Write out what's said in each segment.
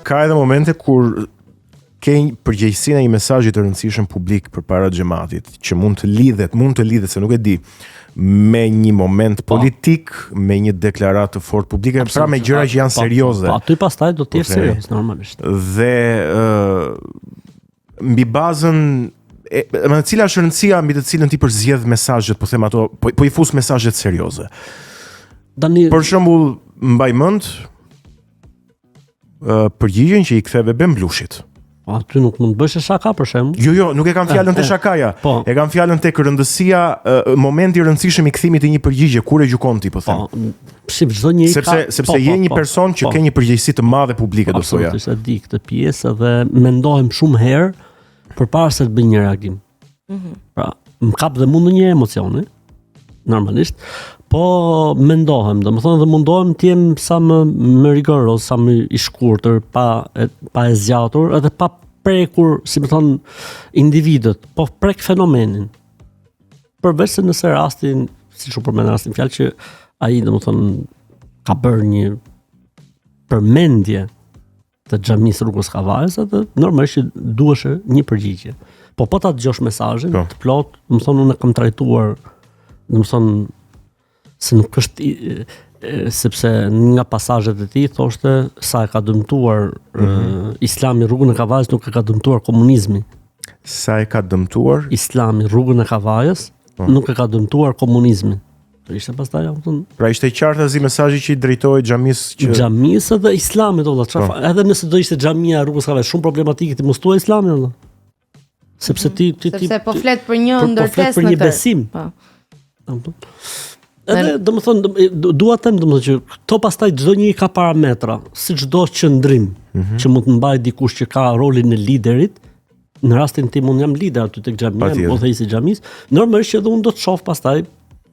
ka edhe momente kur ke përgjegjësinë e një mesazhi të rëndësishëm publik përpara xhamatit, që mund të lidhet se nuk e di, me një moment politik, me një deklaratë të fortë publike, pra me gjëra që janë serioze. Po aty pastaj do të jetë serioz normalisht. Dhe mbi bazën me cila është rëndësia mbi të cilën ti përzgjedh mesazhet, po them ato, po i fus mesazhet serioze. Për shembull, mbaj mend përgjigjen që i ktheve Bemblushit. Aty nuk mund të bësh shaka për shemb. Jo, nuk e kam fjalën te shakaja. E kam fjalën tek rëndësia, momenti i rëndësishëm i kthimit të një përgjigje, kur e gjykon ti, po them. Si çdo njeri sepse je një person që ke një përgjegjësi të madhe publike, do thoja. Absolutisht, e di këtë pjesë dhe mendohem shumë herë përpara se të bëj një reagim. Pra, më kap dhe mund një emocioni, normalisht, po mendohem, domethënë dhe mundohem të jem sa më rigoroz, sa më i shkurtër, pa e zgjatur, edhe pa prekur, si më thon, individët, po prek fenomenin. Përveç se nëse rastin, siç u përmend rastin fjalë që ai domethënë ka bërë një përmendje të xhamisë Rrugës Kavajës, atë normalisht duhesh një përgjigje. Po ta dëgjosh mesazhin të plot, domethënë unë kam trajtuar, domethënë se nuk është sepse nga pasazhet e tij thoshte sa e ka dëmtuar Islami Rrugën e Kavajës, nuk e ka dëmtuar komunizmi. Sa e ka dëmtuar Islami Rrugën e Kavajës, nuk e ka dëmtuar komunizmi. Ishte pastaj, pra ishte qartë azi mesazhi që i drejtohej xhamisë dhe Islamit, edhe nëse do ishte xhamia e Rrugës Kavajës shumë problematike, ti mos thua Islami, sepse sepse po flet për një ndërtesë për një besim. Edhe domethënë dua të them domethënë që këto pastaj çdo njeri ka parametra, si çdo qendrim që mund të mbajë dikush që ka rolin e liderit. Në rastin tim unë jam lider aty tek xhamia, udhëheqësi i xhamisë, normalisht që edhe unë do të shoh pastaj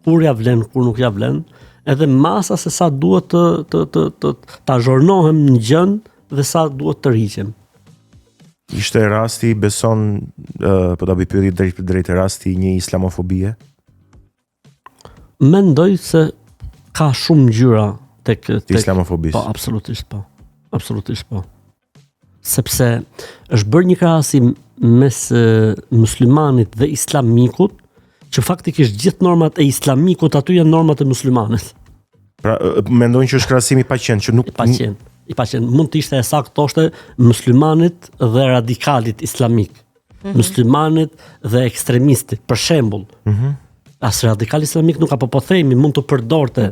kur ja vlen, kur nuk ja vlen, edhe masa se sa duhet të azhornohem në gjën dhe sa duhet të rriqem. Ishte rasti, beson, po ta bëj pyetje drejt rasti një islamofobie? Mendoj se ka shumë ngjyra tek islamofobisë. Po, absolutisht po. Sepse është bërë një krahasim mes muslimanit dhe islamikut, që faktikisht gjithë normat e islamikut aty janë normat e muslimanit. Pra, mendojnë që është krahasim i paqen, që nuk i paqen. Mund të ishte saktë thoshte muslimanit dhe radikalit islamik. Muslimanit dhe ekstremistit, për shembull. As radikal islamik nuk apo po themi mund të përdorte.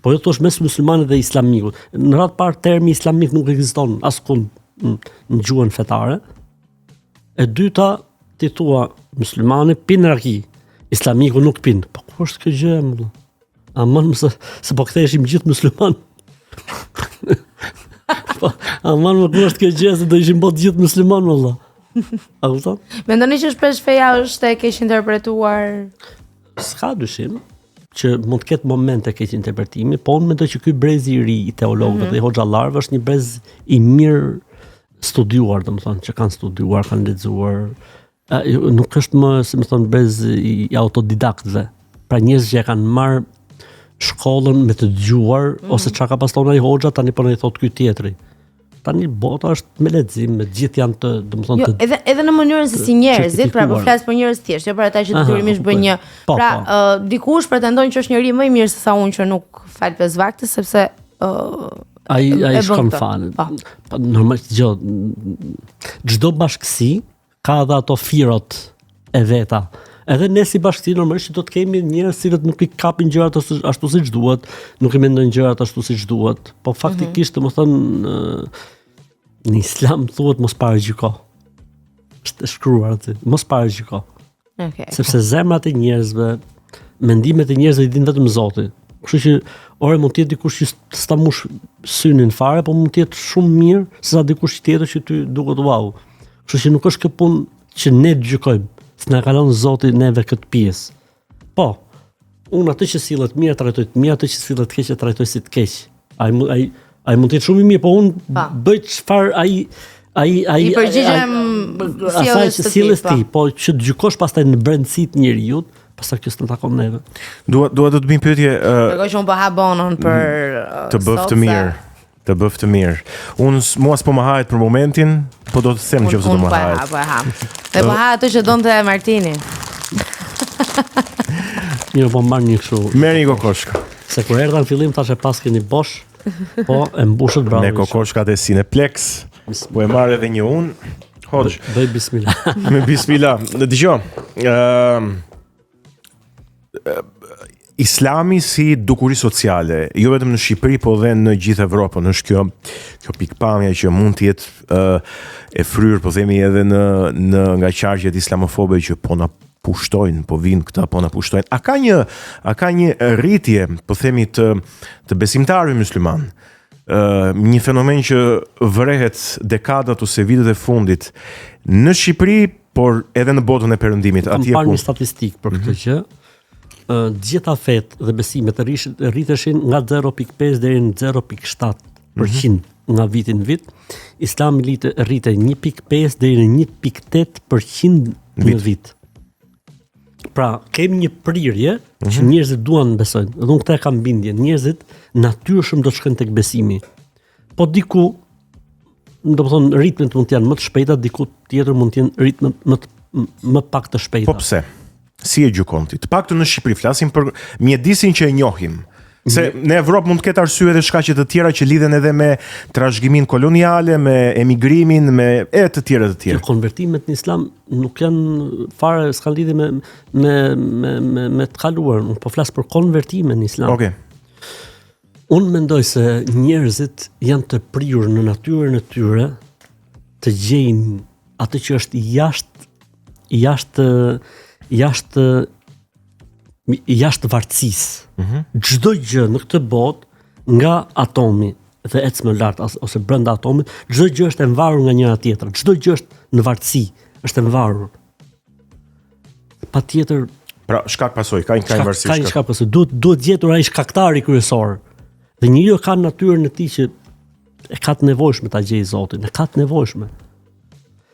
Po jo thosh mes muslimanit dhe islamikut. Në radhë parë termi islamik nuk ekziston askund në gjuhën fetare. E dyta, ti thua muslimani pin raki, islamiku nuk pin. Po ku është kjo gjë më? Aman se po ktheheshim gjithë musliman. Po, aman më ku është kjo gjë se do ishim bot gjithë musliman valla. A kupton? Mendoni që shpesh feja është e keq interpretuar? S'ka dyshim që mund të ketë momente keq interpretimi, po unë mendoj që ky brezi i ri i teologëve dhe i hoxhallarëve është një brez i mirë studiuar, domethënë që kanë studiuar, kanë lexuar. Nuk është më, si më thon, brez i autodidaktëve. Pra njerëz që kanë marrë shkollën me të dëgjuar ose çka ka pasur ai hoxha tani po i thot ky tjetri. Tani bota është me lexim, me gjithë janë të, domethënë të edhe në mënyrën se si njerëzit, pra po flas për njerëz thjesht, jo për ata që detyrimisht bëjnë një. Pra, dikush pretendon që është njëri më i mirë se sa unë që nuk fal 5 vakte sepse ai shkon fal. Normalisht çdo bashkësi ka edhe ato firot e veta. Edhe ne si bashkësi normalisht do të kemi njerëz që nuk i kapin gjërat ashtu siç duhet, nuk i mendojnë gjërat ashtu siç duhet. Po faktikisht domethënë në Islam thuhet mos paragjyko. Është shkruar aty, mos paragjyko. Sepse zemrat e njerëzve, mendimet e njerëzve i din vetëm Zoti. Kështu që mund të jetë dikush që s'ta mush synin fare, po mund të jetë shumë mirë se sa dikush tjetër që ty duket wow. Kështu që nuk është kjo punë që ne gjykojmë. S'na ka lënë Zoti neve këtë pjesë. Po, unë atë që sillet mirë trajtoj të mirë, atë që sillet keq e trajtoj si të keq. Ai mund të jetë shumë i mirë, po unë bëj çfarë ai i përgjigjem si sillet ti, po që të gjykosh pastaj në brendësitë të njeriu, pastaj kjo s'na takon neve. Dua të bëj pyetje. Përgoj që unë po ha bonon për të bëf të mirë. Të bëf të mirë. Unë mua s'po më hahet për momentin, po do të them nëse do më hahet. Dhe po ha ato që donte Martini. Mirë, po marr një kështu. Merr një kokoshka. Se kur erdha në fillim tash e pas keni bosh, po e mbushët bravo. Me kokoshkat e Cineplex, po e marr edhe një unë. Hoxh. Bëj bismillah. Me bismillah. Dëgjoj. Islami si dukuri sociale, jo vetëm në Shqipëri, po dhe në gjithë Evropën, është kjo pikpamja që mund të jetë e fryrë, po themi edhe në nga qarqet islamofobe që po na pushtojnë, po vinë këta, po na pushtojnë. A ka një rritje, po themi të besimtarëve musliman, një fenomen që vërehet dekadat ose vitet e fundit në Shqipëri, por edhe në botën e perëndimit. Kam parë një statistikë për këtë gjë. Gjitha fetë dhe besimet rriteshin nga 0.5 deri në 0.7% nga vitin në vit. Islami rritej 1.5 deri në 1.8% në vit. Pra, kemi një prirje që njerëzit duan besojnë. Dhe unë këta e kam bindje. Njerëzit natyrshëm do të shkojnë tek besimi. Po diku, do të thonë, ritmet mund të janë më të shpejta, diku tjetër mund të jenë ritmet më pak të shpejta. Po pse? Si e gjykon ti? Të paktën në Shqipëri flasim për mjedisin që e njohim. Se në Evropë mund të ketë arsye dhe shkaqe të tjera që lidhen edhe me trashëgiminë koloniale, me emigrimin, me të tjera. Konvertimet në Islam nuk janë fare, s'kan lidhje me të kaluar, po flas për konvertime në Islam. Okej. Unë mendoj se njerëzit janë të prirur në natyrën e tyre të gjejnë atë që është jashtë varëcisë. Çdo gjë në këtë botë nga atomi dhe ecë më lart ose brenda atomit, çdo gjë është e mvarur nga njëra tjetra. Çdo gjë është në varësi, është e mvarur. Patjetër, pra shkak pasojë, ka një varësi. Ka një shkak pasojë. Duhet gjetur ai shkaktari kryesor. Dhe njeriu ka natyrën e tij që e ka të nevojshme ta gjejë Zotin, e ka të nevojshme.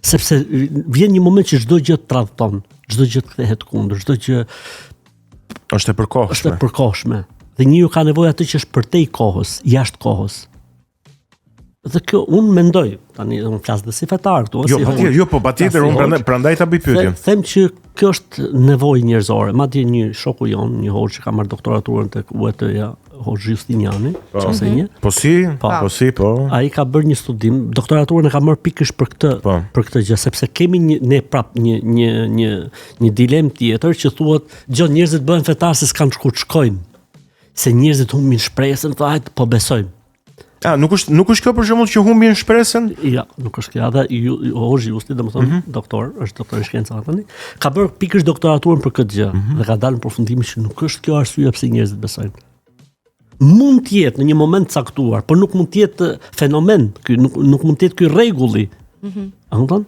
Sepse vjen një moment që çdo gjë tradhton, çdo gjë kthehet kundër, çdo gjë është e përkohshme. Dhe njeriu ka nevojë atë që është përtej kohës, jashtë kohës. Dhe kjo unë mendoj, tani unë flas dhe si fetar këtu, po patjetër unë prandaj ta bëj pyetjen. Them që kjo është nevojë njerëzore. Madje një shoku jon, një hoxh që ka marrë doktoraturën tek UET-ja, Hoxh Justiniani, ose një. Po si. Ai ka bërë një studim, doktoraturën e ka marrë pikërisht për këtë gjë, sepse kemi një dilemë tjetër që thuhet, njerëzit bëhen fetar se s'kan ku të shkojnë. Se njerëzit humbin shpresën, thonë, po besojmë. Nuk është kjo për shembull që humbin shpresën? Ja, nuk është kjo. Edhe Hoxhi Justi, domethënë, doktor, është doktor i shkencave tani, ka bërë pikërisht doktoraturën për këtë gjë dhe ka dalë në përfundim që nuk është kjo arsyeja pse njerëzit besojnë. Mund të jetë në një moment caktuar, por nuk mund të jetë fenomen, nuk mund të jetë ky rregulli. A kupton?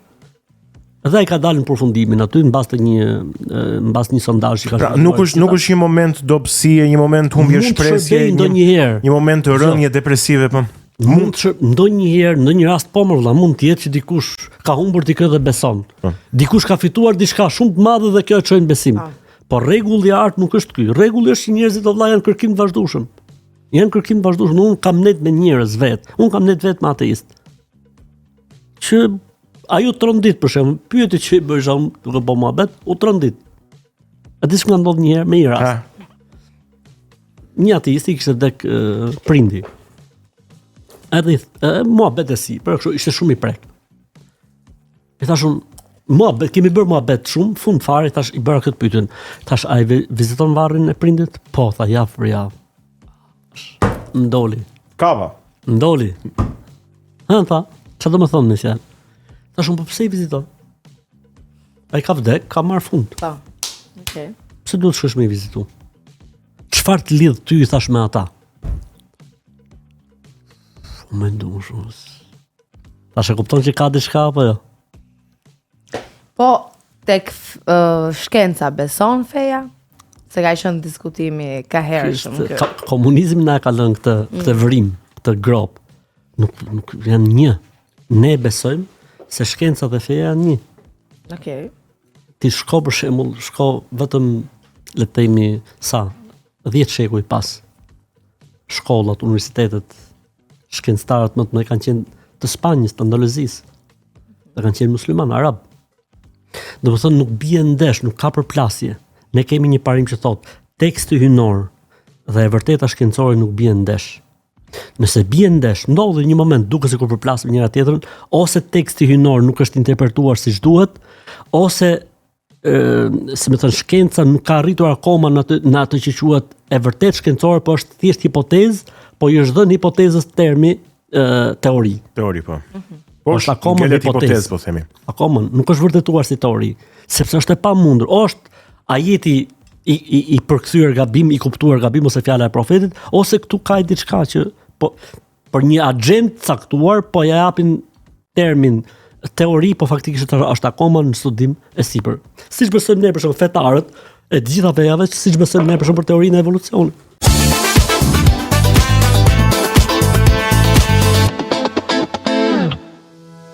Dhe ai ka dalë në përfundimin aty mbas një sondazhi që ka. Nuk është një moment dobësie, një moment humbje shpresje, një moment rënje depresive, po. Ndonjëherë, në një rast po më vëlla, mund të jetë që dikush ka humbur dikë dhe beson. Dikush ka fituar diçka shumë të madhe dhe kjo e çon besim. Po rregulli i art nuk është ky. Rregulli është që njerëzit vëlla janë kërkim të vazhdueshëm. Unë kam net me njerëz vet. Unë kam net vet me ateist. Që ajo trondit për shembull, pyeti që i bëj duke bë mohabet, u trondit. A di s'ka ndodhur një herë me një rast. Një ateist i kishte dek prindi. Edhe mohabet e si, për kështu ishte shumë i prek. I thashun, kemi bërë mohabet shumë, fund fare tash i bëra këtë pyetjen. Tash ai viziton varrin e prindit? Po, tha javë për javë. Ndoli. Kava. Ndoli. Tha, çfarë do të thonë më fjalë? Tash unë po pse i viziton? Ai ka vdek, ka marr fund. Po. Okej. Pse duhet të shkosh me i vizitu? Çfarë të lidh ty i thash me ata? Më nduaj shumë. Tash e kupton që ka diçka apo jo? Po, tek shkenca beson feja? Se ka qenë diskutimi ka hershëm kjo. Komunizmi na ka lënë këtë vërim, këtë grop. Nuk janë një. Ne besojmë se shkenca dhe feja janë një. Okej. Ti shko për shembull, vetëm le të themi 10 shekuj pas. Shkollat, universitetet shkencëtarët më të mëdhenj kanë qenë të Spanjës, të Andaluzisë. Dhe kanë qenë musliman arab. Do të thonë nuk bie ndesh, nuk ka përplasje. Ne kemi një parim që thotë teksti hyjnor dhe e vërteta shkencore nuk bie ndesh. Nëse bie ndesh, ndodhi një moment duke sikur përplasim njëra tjetrën, ose teksti hyjnor nuk është interpretuar siç duhet, ose si më thënë, shkenca nuk ka arritur akoma në atë që quhet e vërtet shkencore, po është thjesht hipotezë, po i është dhënë hipotezës termi teori. Teori, po. Po është akoma një hipotezë, po themi. Akoma nuk është vërtetuar si teori, sepse është e pamundur. Është ajeti i përkthyer gabim, i kuptuar gabim ose fjala e profetit, ose këtu ka diçka që po për një agent caktuar po ja japin termin teori, po faktikisht është akoma në studim e sipër. Siç besojmë ne për shembull fetarët e të gjitha vejave, siç besojmë ne për shembull për teorinë e evolucionit.